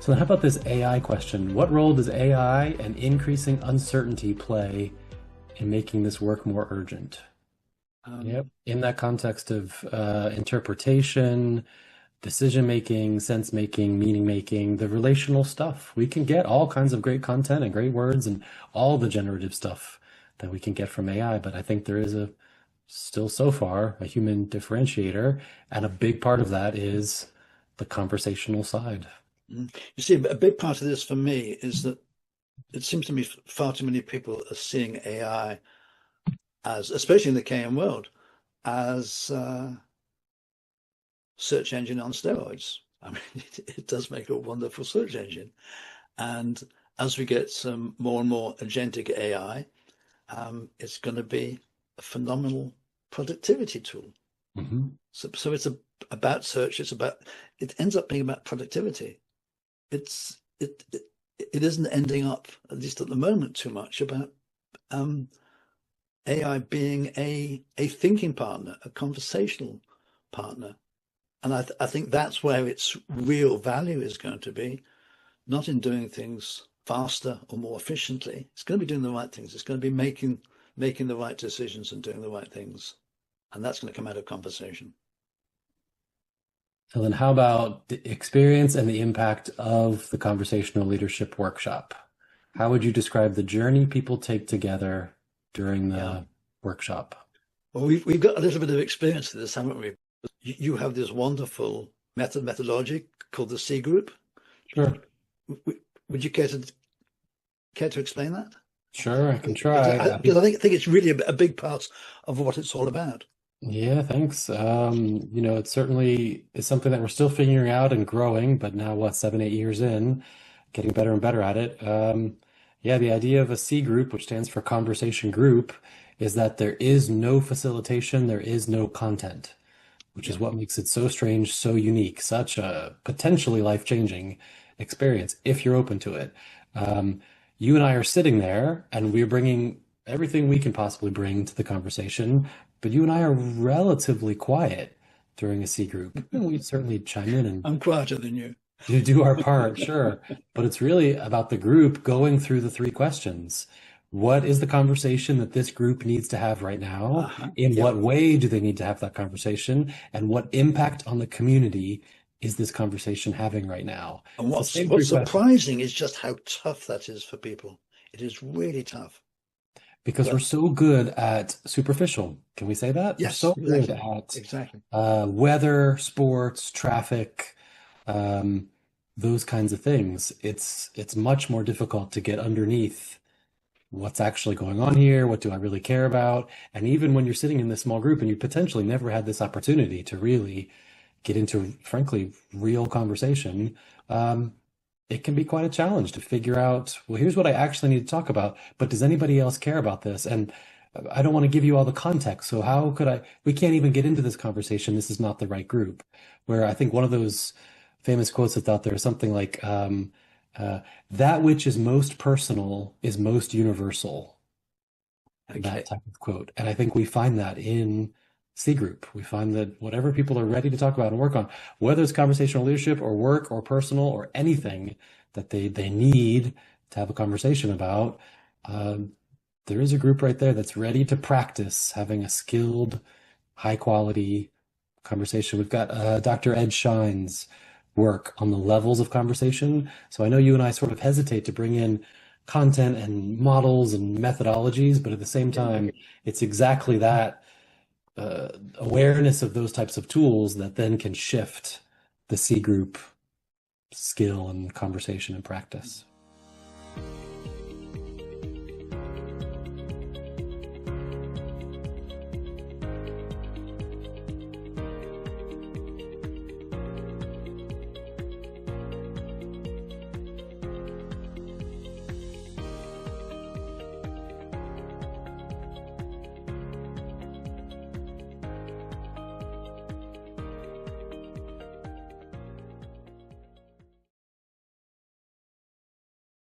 So how about this AI question? What role does AI and increasing uncertainty play in making this work more urgent? Yep. In that context of interpretation, decision making, sense making, meaning making, the relational stuff. We can get all kinds of great content and great words and all the generative stuff that we can get from AI, but I think there is still so far a human differentiator, and a big part of that is the conversational side. You see, a big part of this for me is that it seems to me far too many people are seeing AI as, especially in the KM world, as search engine on steroids. I mean, it does make a wonderful search engine. And as we get some more and more agentic AI, it's going to be a phenomenal productivity tool. Mm-hmm. So it's about search. It ends up being about productivity. It isn't ending up, at least at the moment, too much about AI being a thinking partner, a conversational partner. And I think that's where its real value is going to be, not in doing things faster or more efficiently. It's going to be doing the right things. It's going to be making the right decisions and doing the right things. And that's going to come out of conversation. So then how about the experience and the impact of the Conversational Leadership Workshop? How would you describe the journey people take together during the workshop? Well, we've got a little bit of experience with this, haven't we? You have this wonderful methodology called the C group. Sure. Would you care to explain that? Sure, I can try. Because I think it's really a big part of what it's all about. Yeah, thanks. It certainly is something that we're still figuring out and growing, but now 7, 8 years in, getting better and better at it. The idea of a C group, which stands for conversation group, is that there is no facilitation, there is no content, which is what makes it so strange, so unique, such a potentially life-changing experience if you're open to it. You and I are sitting there and we're bringing everything we can possibly bring to the conversation, but you and I are relatively quiet during a C group. We'd certainly chime in and I'm quieter than you. You do our part, sure. But it's really about the group going through the 3 questions. What is the conversation that this group needs to have right now? In what way do they need to have that conversation? And what impact on the community is this conversation having right now? And what's surprising is just how tough that is for people. It is really tough. Because we're so good at superficial. Can we say that? Yes, we're so good at weather, sports, traffic, those kinds of things. It's much more difficult to get underneath what's actually going on here. What do I really care about? And even when you're sitting in this small group and you potentially never had this opportunity to really get into, frankly, real conversation, it can be quite a challenge to figure out, well, here's what I actually need to talk about, but does anybody else care about this? And I don't want to give you all the context. So how could we can't even get into this conversation. This is not the right group. Where I think one of those famous quotes that's out there is something like, that which is most personal is most universal. Okay. That type of quote. And I think we find that in C group. We find that whatever people are ready to talk about and work on, whether it's conversational leadership or work or personal or anything that they need to have a conversation about, there is a group right there that's ready to practice having a skilled, high quality conversation. We've got Dr. Ed Shine's work on the levels of conversation. So I know you and I sort of hesitate to bring in content and models and methodologies, but at the same time, it's exactly that awareness of those types of tools that then can shift the C group skill and conversation and practice.